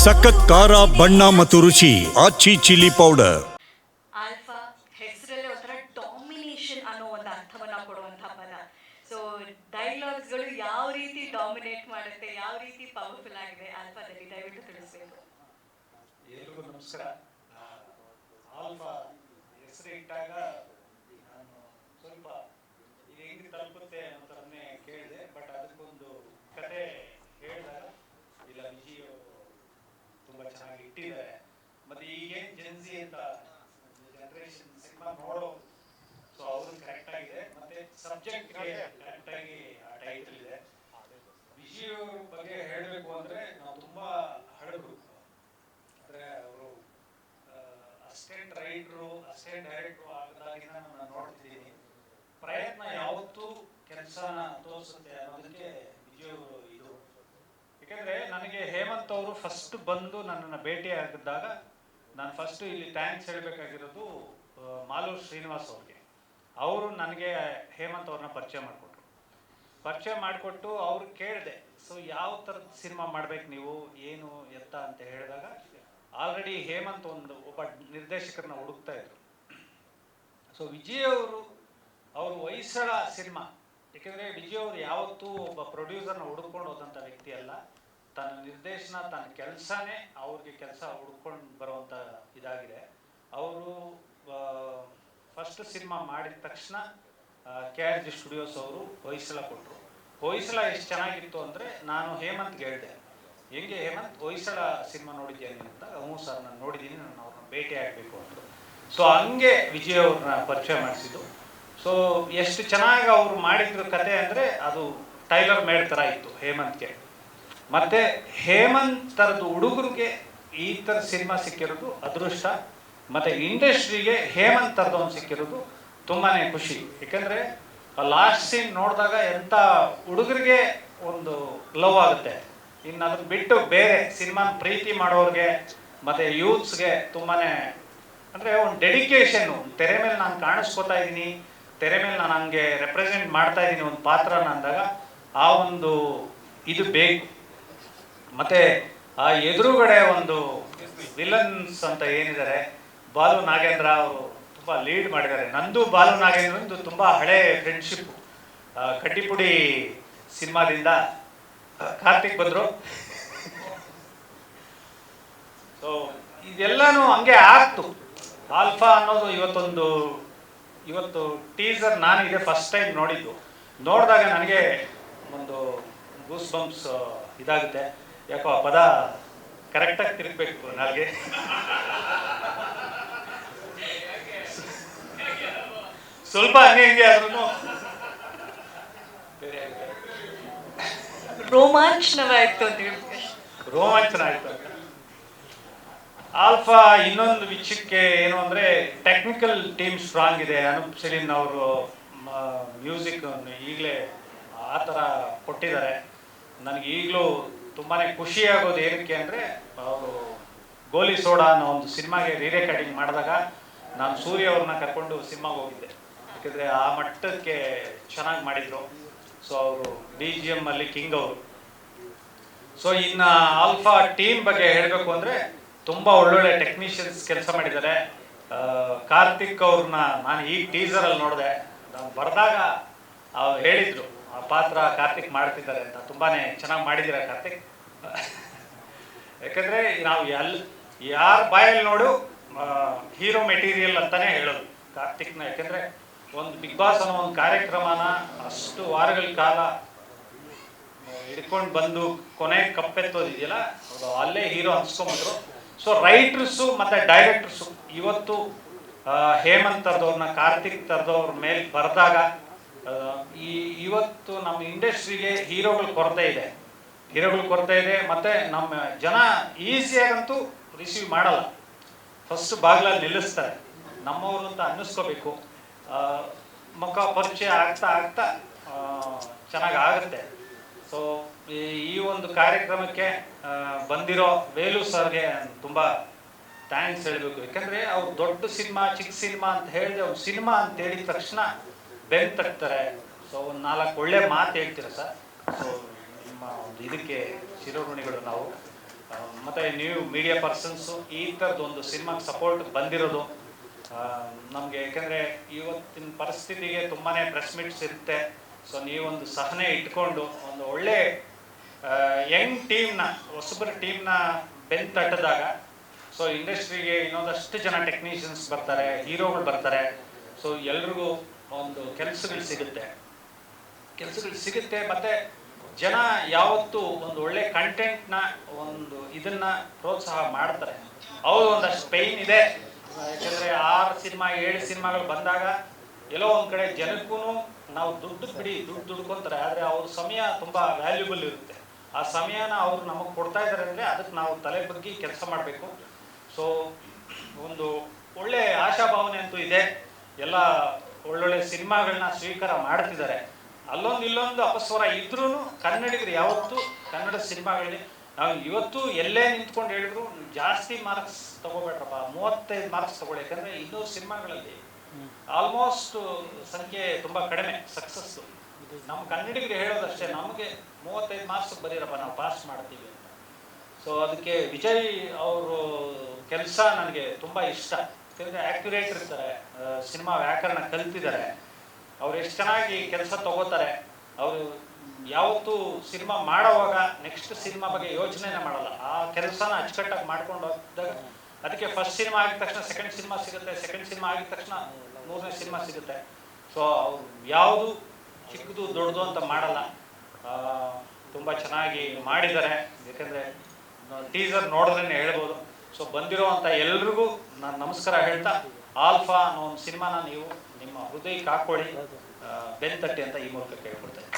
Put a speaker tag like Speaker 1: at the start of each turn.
Speaker 1: ಸಖತ್ ಖಾರ ಬಣ್ಣ ಮತ್ತು ರುಚಿ ಆಚಿ ಚಿಲ್ಲಿ ಪೌಡರ್.
Speaker 2: ಆಲ್ಫಾ ಹೆಸರಲ್ಲೇ ಒಂಥರ ಡಾಮಿನೇಷನ್ ಅನ್ನೋ ಒಂದು ಅರ್ಥವನ್ನ ಕೊಡುವಂಥ ಪದ. ಸೊ ಡೈಲಾಗ್ಸ್ಗಳು ಯಾವ ರೀತಿ ಡಾಮಿನೇಟ್ ಮಾಡುತ್ತೆ, ಯಾವ ರೀತಿ ಪವರ್ಫುಲ್ ಆಗಿದೆ ಆಲ್ಫಾದಲ್ಲಿ, ದಯವಿಟ್ಟು ತಿಳಿಸ್ಬೇಕು.
Speaker 3: ಎಲ್ರಿಗೂ ನಮಸ್ಕಾರ. ಆಲ್ಫಾ ಹೆಸರು ಇಟ್ಟಾಗ ನಾನು ಸ್ವಲ್ಪ ಇದು ಹೆಂಗೆ ತಲುಪುತ್ತೆ ಅನ್ನೋದನ್ನೇ ಕೇಳಿದೆ. ಬಟ್ ಅದಕ್ಕೊಂದು ಕತೆ ಹೇಳಿದಾಗ ಇಲ್ಲ ವಿಜಯ್ ತುಂಬ ಚೆನ್ನಾಗಿ ಇಟ್ಟಿದ್ದಾರೆ. ಮತ್ತು ಈಗೇನು ಜೆನ್ಸಿ ಅಂತ ಜನರೇಷನ್ ಸಿನಿಮಾ ನೋಡೋ, ಸೊ ಅವರು ಕರೆಕ್ಟ್ ಆಗಿದೆ. ಮತ್ತೆ ಸಬ್ಜೆಕ್ಟ್ಗೆ ಕರೆಕ್ಟಾಗಿ ಆ ಟೈಟಲ್ ಇದೆ. ವಿಜಯ್ ಅವ್ರ ಬಗ್ಗೆ ಹೇಳಬೇಕು ಅಂದರೆ ನಾವು ತುಂಬ ಹಳಬರು. ಅಂದರೆ ಅವರು ಅಸಿಸ್ಟೆಂಟ್ ರೈಟ್ರು, ಅಸಿಸ್ಟೆಂಟ್ ಡೈರೆಕ್ಟ್ರು ಆಗದಾಗಿನ ನಾನು ನೋಡ್ತಿದ್ದೀನಿ. ಪ್ರಯತ್ನ ಯಾವತ್ತೂ ಕೆಲಸನ ತೋರಿಸುತ್ತೆ ಅನ್ನೋದಕ್ಕೆ ವಿಜಯ್ ಅವರು ಇದು. ಯಾಕೆಂದರೆ ನನಗೆ ಹೇಮಂತ್ ಅವರು ಫಸ್ಟ್ ಬಂದು ನನ್ನನ್ನು ಭೇಟಿ ಆಗಿದ್ದಾಗ ನಾನು ಫಸ್ಟು ಇಲ್ಲಿ ಥ್ಯಾಂಕ್ಸ್ ಹೇಳಬೇಕಾಗಿರೋದು ಮಾಲೂರು ಶ್ರೀನಿವಾಸ್ ಅವ್ರಿಗೆ. ಅವರು ನನಗೆ ಹೇಮಂತ್ ಅವ್ರನ್ನ ಪರಿಚಯ ಮಾಡಿಕೊಟ್ಟು ಅವ್ರಿಗೆ ಕೇಳಿದೆ, ಸೊ ಯಾವ ಥರದ ಸಿನಿಮಾ ಮಾಡ್ಬೇಕು ನೀವು, ಏನು ಎತ್ತ ಅಂತ ಹೇಳಿದಾಗ ಆಲ್ರೆಡಿ ಹೇಮಂತ್ ಒಬ್ಬ ನಿರ್ದೇಶಕರನ್ನ ಹುಡುಕ್ತಾ ಇದ್ರು. ಸೊ ವಿಜಯ್ ಅವರು ಹೊಯ್ಸಳ ಸಿನಿಮಾ, ಯಾಕೆಂದರೆ ವಿಜಯ್ ಅವರು ಯಾವತ್ತೂ ಒಬ್ಬ ಪ್ರೊಡ್ಯೂಸರ್ನ ಹುಡುಕೊಂಡು ಹೋದಂಥ ವ್ಯಕ್ತಿ ಅಲ್ಲ. ತನ್ನ ನಿರ್ದೇಶನ, ತನ್ನ ಕೆಲಸನೇ ಅವ್ರಿಗೆ ಕೆಲಸ ಹುಡ್ಕೊಂಡು ಬರುವಂಥ ಇದಾಗಿದೆ. ಅವರು ಫಸ್ಟ್ ಸಿನಿಮಾ ಮಾಡಿದ ತಕ್ಷಣ KRG ಸ್ಟುಡಿಯೋಸ್ ಅವರು ಹೊಯ್ಸಳ ಕೊಟ್ಟರು. ಹೊಯ್ಸಳ ಎಷ್ಟು ಚೆನ್ನಾಗಿತ್ತು ಅಂದರೆ ನಾನು ಹೇಮಂತ್ಗೆ ಹೇಳಿದೆ, ಹೆಂಗೆ ಹೇಮಂತ್ ಹೊಯ್ಸಳ ಸಿನಿಮಾ ನೋಡಿದ್ಯಾ ನೀನು ಅಂತ. ಹ್ಞೂ ಸರ್ ನಾನು ನೋಡಿದ್ದೀನಿ, ನಾನು ಅವ್ರನ್ನ ಭೇಟಿ ಆಗಬೇಕು ಅಂದರು. ಸೊ ಹಂಗೆ ವಿಜಯ್ ಅವ್ರನ್ನ ಪರಿಚಯ ಮಾಡಿಸಿದ್ದು. ಸೊ ಎಷ್ಟು ಚೆನ್ನಾಗಿ ಅವರು ಮಾಡಿದ್ರು ಕತೆ ಅಂದರೆ ಅದು ಟೈಲರ್ ಮೇಡ್ ಥರ ಇತ್ತು ಹೇಮಂತ್ಗೆ. ಮತ್ತು ಹೇಮಂತ್ ಥರದ್ದು ಹುಡುಗರಿಗೆ ಈ ಥರ ಸಿನಿಮಾ ಸಿಕ್ಕಿರೋದು ಅದೃಷ್ಟ. ಮತ್ತು ಇಂಡಸ್ಟ್ರಿಗೆ ಹೇಮಂತ್ ಥರದವ್ನು ಸಿಕ್ಕಿರೋದು ತುಂಬಾ ಖುಷಿ. ಯಾಕಂದರೆ ಲಾಸ್ಟ್ ಸೀನ್ ನೋಡಿದಾಗ ಎಂಥ ಹುಡುಗರಿಗೆ ಒಂದು ಲವ್ ಆಗುತ್ತೆ. ಇನ್ನು ಅದನ್ನು ಬಿಟ್ಟು ಬೇರೆ ಸಿನಿಮಾ ಪ್ರೀತಿ ಮಾಡೋರಿಗೆ ಮತ್ತು ಯೂತ್ಸ್ಗೆ ತುಂಬಾ ಅಂದರೆ ಒಂದು ಡೆಡಿಕೇಶನ್ನು. ತೆರೆ ಮೇಲೆ ನಾನು ಕಾಣಿಸ್ಕೋತಾ ಇದ್ದೀನಿ, ತೆರೆ ಮೇಲೆ ನಾನು ಹಂಗೆ ರೆಪ್ರೆಸೆಂಟ್ ಮಾಡ್ತಾ ಇದ್ದೀನಿ ಒಂದು ಪಾತ್ರನ ಅಂದಾಗ ಆ ಒಂದು ಇದು ಬೇಕು. ಮತ್ತು ಆ ಎದುರುಗಡೆ ಒಂದು ವಿಲನ್ಸ್ ಅಂತ ಏನಿದ್ದಾರೆ, ಬಾಲು ನಾಗೇಂದ್ರ ಅವರು ತುಂಬ ಲೀಡ್ ಮಾಡಿದ್ದಾರೆ. ನಂದು ಬಾಲು ನಾಗೇಂದ್ರಂದು ತುಂಬ ಹಳೆ ಫ್ರೆಂಡ್ಶಿಪ್ಪು. ಕಡ್ಡಿಪುಡಿ ಸಿನಿಮಾದಿಂದ ಕಾರ್ತಿಕ್ ಬಂದರು. ಸೊ ಇದೆಲ್ಲನೂ ಹಂಗೆ ಆಗ್ತು. ಆಲ್ಫಾ ಅನ್ನೋದು ಇವತ್ತು ಟೀಸರ್ ನಾನು ಇದೇ ಫಸ್ಟ್ ಟೈಮ್ ನೋಡಿದ್ದು. ನೋಡಿದಾಗ ನನಗೆ ಒಂದು ಗೂಸ್ ಬಂಪ್ಸ್ ಇದಾಗುತ್ತೆ. ಯಾಕೋ ಆ ಪದ ಕರೆಕ್ಟಾಗಿ ತಿರುಗಬೇಕು ನನಗೆ. ಸ್ವಲ್ಪ ಹಂಗೆ ಆದ್ರೂ
Speaker 2: ರೋಮಾಂಚನ ಆಯ್ತು.
Speaker 3: ಆಲ್ಫಾ ಇನ್ನೊಂದು ವಿಷಯಕ್ಕೆ ಏನು ಅಂದರೆ ಟೆಕ್ನಿಕಲ್ ಟೀಮ್ ಸ್ಟ್ರಾಂಗ್ ಇದೆ. ಅನೂಪ್ ಸಲೀನ್ ಅವರು ಮ್ಯೂಸಿಕ್ ಈಗಲೇ ಆ ಥರ ಕೊಟ್ಟಿದ್ದಾರೆ. ನನಗೆ ಈಗಲೂ ತುಂಬಾ ಖುಷಿಯಾಗೋದು ಏನಕ್ಕೆ ಅಂದರೆ, ಅವರು ಗೋಲಿ ಸೋಡಾ ಅನ್ನೋ ಒಂದು ಸಿನಿಮಾಗೆ ರೆಕಾರ್ಡಿಂಗ್ ಮಾಡಿದಾಗ ನಾನು ಸೂರ್ಯ ಅವ್ರನ್ನ ಕರ್ಕೊಂಡು ಸಿನಿಮಾಗೆ ಹೋಗಿದ್ದೆ. ಯಾಕೆಂದರೆ ಆ ಮಟ್ಟಕ್ಕೆ ಚೆನ್ನಾಗಿ ಮಾಡಿದರು. ಸೊ ಅವರು BGM ಅಲ್ಲಿ ಕಿಂಗ್ ಅವರು. ಸೊ ಇನ್ನು ಆಲ್ಫಾ ಟೀಮ್ ಬಗ್ಗೆ ಹೇಳಬೇಕು ಅಂದರೆ ತುಂಬ ಒಳ್ಳೊಳ್ಳೆ ಟೆಕ್ನಿಷಿಯನ್ಸ್ ಕೆಲಸ ಮಾಡಿದ್ದಾರೆ. ಕಾರ್ತಿಕ್ ಅವ್ರನ್ನ ನಾನು ಈಗ ಟೀಸರಲ್ಲಿ ನೋಡಿದೆ. ನಾನು ಬರೆದಾಗ ಅವ್ರು ಹೇಳಿದರು ಆ ಪಾತ್ರ ಕಾರ್ತಿಕ್ ಮಾಡ್ತಿದ್ದಾರೆ ಅಂತ. ತುಂಬಾ ಚೆನ್ನಾಗಿ ಮಾಡಿದ್ದೀರಾ ಕಾರ್ತಿಕ್. ಯಾಕಂದರೆ ನಾವು ಯಾರ ಬಾಯಲ್ಲಿ ನೋಡು ಹೀರೋ ಮೆಟೀರಿಯಲ್ ಅಂತಲೇ ಹೇಳೋದು ಕಾರ್ತಿಕ್ನ. ಯಾಕೆಂದರೆ ಒಂದು ಬಿಗ್ ಬಾಸ್ ಅನ್ನೋ ಒಂದು ಕಾರ್ಯಕ್ರಮನ ಅಷ್ಟು ವಾರಗಳ ಕಾಲ ಹಿಡ್ಕೊಂಡು ಬಂದು ಕೊನೆಗೆ ಕಪ್ಪೆತ್ತೋದಿದೆಯಲ್ಲ, ಅದು ಅಲ್ಲೇ ಹೀರೋ ಅನ್ಸ್ಕೊಂಬಿಟ್ರು. ಸೊ ರೈಟರ್ಸು ಮತ್ತು ಡೈರೆಕ್ಟರ್ಸು ಇವತ್ತು ಹೇಮಂತ್ ಥರದವ್ರನ್ನ, ಕಾರ್ತಿಕ್ ಥರದವ್ರ ಮೇಲೆ ಬರೆದಾಗ ಇವತ್ತು ನಮ್ಮ ಇಂಡಸ್ಟ್ರಿಗೆ ಹೀರೋಗಳ ಕೊರತೆ ಇದೆ. ಮತ್ತು ನಮ್ಮ ಜನ ಈಸಿಯಾಗಂತೂ ರಿಸೀವ್ ಮಾಡಲ್ಲ. ಫಸ್ಟ್ ಬಾಗಿಲಲ್ಲಿ ನಿಲ್ಲಿಸ್ತಾರೆ, ನಮ್ಮವರು ಅಂತ ಅನ್ನಿಸ್ಕೋಬೇಕು. ಮುಖ ಪರಿಚಯ ಆಗ್ತಾ ಚೆನ್ನಾಗಿ ಆಗುತ್ತೆ. ಸೊ ಈ ಒಂದು ಕಾರ್ಯಕ್ರಮಕ್ಕೆ ಬಂದಿರೋ ವೇಲು ಸರ್ಗೆ ತುಂಬ ಥ್ಯಾಂಕ್ಸ್ ಹೇಳಬೇಕು. ಯಾಕಂದರೆ ಅವ್ರು ದೊಡ್ಡ ಸಿನಿಮಾ, ಚಿಕ್ಕ ಸಿನಿಮಾ ಅಂತ ಹೇಳಿದೆ, ಅವ್ರು ಸಿನಿಮಾ ಅಂತ ಹೇಳಿದ ತಕ್ಷಣ ಬೆನ್ ತಗ್ತಾರೆ. ಸೊ ಒಂದು 4 ಒಳ್ಳೆ ಮಾತು ಹೇಳ್ತೀರ ಸರ್. ಸೊ ನಿಮ್ಮ ಒಂದು ಇದಕ್ಕೆ ಶಿರೋಋಣಿಗಳು ನಾವು. ಮತ್ತು ನೀವು ಮೀಡಿಯಾ ಪರ್ಸನ್ಸು ಈ ಥರದ್ದೊಂದು ಸಿನಿಮಾಗೆ ಸಪೋರ್ಟ್ ಬಂದಿರೋದು ನಮಗೆ, ಯಾಕೆಂದರೆ ಇವತ್ತಿನ ಪರಿಸ್ಥಿತಿಗೆ ತುಂಬಾ ಪ್ರೆಸ್ ಮೀಟ್ಸ್ ಇರುತ್ತೆ. ಸೊ ನೀವೊಂದು ಸಹನೆ ಇಟ್ಕೊಂಡು ಒಂದು ಒಳ್ಳೆ ಯಂಗ್ ಟೀಮ್ನ, ಹೊಸಬರ ಟೀಮ್ನ ಬೆನ್ನು ತಟ್ಟಿದಾಗ ಸೊ ಇಂಡಸ್ಟ್ರಿಗೆ ಇನ್ನೊಂದಷ್ಟು ಜನ ಟೆಕ್ನಿಷಿಯನ್ಸ್ ಬರ್ತಾರೆ, ಹೀರೋಗಳು ಬರ್ತಾರೆ. ಸೊ ಎಲ್ರಿಗೂ ಒಂದು ಕೆಲಸಗಳು ಸಿಗುತ್ತೆ ಮತ್ತು ಜನ ಯಾವತ್ತೂ ಒಂದು ಒಳ್ಳೆ ಕಂಟೆಂಟ್ನ ಒಂದು ಇದನ್ನ ಪ್ರೋತ್ಸಾಹ ಮಾಡ್ತಾರೆ. ಹೌದು, ಒಂದಷ್ಟು ಪೈನ್ ಇದೆ, ಯಾಕೆಂದರೆ 6 ಸಿನಿಮಾ 7 ಸಿನಿಮಾಗಳು ಬಂದಾಗ ಎಲ್ಲೋ ಒಂದು ಕಡೆ ಜನಕ್ಕೂ ನಾವು ದುಡ್ಡು ದುಡ್ಕೊಂತಾರೆ. ಆದರೆ ಅವ್ರ ಸಮಯ ತುಂಬ ವ್ಯಾಲ್ಯೂಬಲ್ ಇರುತ್ತೆ. ಆ ಸಮಯನ ಅವರು ನಮಗೆ ಕೊಡ್ತಾ ಇದ್ದಾರೆ ಅಂದರೆ ಅದಕ್ಕೆ ನಾವು ತಲೆ ಬಗ್ಗಿ ಕೆಲಸ ಮಾಡಬೇಕು. ಸೊ ಒಂದು ಒಳ್ಳೆ ಆಶಾಭಾವನೆ ಅಂತೂ ಇದೆ. ಎಲ್ಲ ಒಳ್ಳೊಳ್ಳೆ ಸಿನಿಮಾಗಳನ್ನ ಸ್ವೀಕಾರ ಮಾಡ್ತಿದ್ದಾರೆ. ಅಲ್ಲೊಂದು ಇಲ್ಲೊಂದು ಅಪಸ್ವರ ಇದ್ರೂ ಕನ್ನಡಿಗರು ಯಾವತ್ತೂ ಕನ್ನಡ ಸಿನಿಮಾಗಳಲ್ಲಿ ನಾವು ಇವತ್ತು ಎಲ್ಲೇ ನಿಂತ್ಕೊಂಡು ಹೇಳಿದ್ರು ಜಾಸ್ತಿ ಮಾರ್ಕ್ಸ್ ತಗೋಬೇಡ್ರಪ್ಪ, 35 ಮಾರ್ಕ್ಸ್ ತಗೊಳ್ಳಿ. ಯಾಕಂದರೆ ಇನ್ನೂ ಸಿನಿಮಾಗಳಲ್ಲಿ ಆಲ್ಮೋಸ್ಟ್ ಸಂಖ್ಯೆ ತುಂಬ ಕಡಿಮೆ ಸಕ್ಸಸ್ಸು. ನಮ್ಮ ಕನ್ನಡಿಗರು ಹೇಳೋದಷ್ಟೇ, ನಮಗೆ 35 ಮಾರ್ಕ್ಸ್ ಬರೀರಪ್ಪ, ನಾವು ಪಾಸ್ ಮಾಡ್ತೀವಿ ಅಂತ. ಸೊ ಅದಕ್ಕೆ ವಿಜಯ್ ಅವರು ಕೆಲಸ ನನಗೆ ತುಂಬ ಇಷ್ಟ. ಯಾಕಂದರೆ ಆ್ಯಕ್ಯುರೇಟ್ ಇರ್ತಾರೆ, ಸಿನಿಮಾ ವ್ಯಾಕರಣ ಕಲ್ತಿದ್ದಾರೆ, ಅವ್ರು ಎಷ್ಟು ಚೆನ್ನಾಗಿ ಕೆಲಸ ತಗೋತಾರೆ. ಅವರು ಯಾವತ್ತೂ ಸಿನಿಮಾ ಮಾಡೋವಾಗ ನೆಕ್ಸ್ಟ್ ಸಿನಿಮಾ ಬಗ್ಗೆ ಯೋಚನೆನೇ ಮಾಡಲ್ಲ. ಆ ಕೆಲಸನ ಅಚ್ಚುಕಟ್ಟಾಗಿ ಮಾಡ್ಕೊಂಡು ಹೋದಾಗ ಅದಕ್ಕೆ ಫಸ್ಟ್ ಸಿನಿಮಾ ಆಗಿದ ತಕ್ಷಣ ಸೆಕೆಂಡ್ ಸಿನಿಮಾ ಸಿಗುತ್ತೆ, ಸೆಕೆಂಡ್ ಸಿನಿಮಾ ಆಗಿದ ತಕ್ಷಣ 3ನೇ ಸಿನಿಮಾ ಸಿಗುತ್ತೆ. ಸೊ ಅವ್ರು ಯಾವುದು ಚಿಕ್ಕದು ದೊಡ್ಡದು ಅಂತ ಮಾಡಲ್ಲ, ತುಂಬ ಚೆನ್ನಾಗಿ ಮಾಡಿದ್ದಾರೆ. ಯಾಕೆಂದರೆ ಟೀಸರ್ ನೋಡಿದ್ರೇ ಹೇಳ್ಬೋದು. ಸೊ ಬಂದಿರೋವಂಥ ಎಲ್ರಿಗೂ ನಾನು ನಮಸ್ಕಾರ ಹೇಳ್ತಾ, ಆಲ್ಫಾ ಅನ್ನೋ ಒಂದು ಸಿನಿಮಾನ ನೀವು ನಿಮ್ಮ ಹೃದಯಕ್ಕೆ ಹಾಕ್ಕೊಳ್ಳಿ, ಬೆನ್ ತಟ್ಟಿ ಅಂತ ಈ ಮೂಲಕ ಕೇಳ್ಕೊಳ್ತೇನೆ.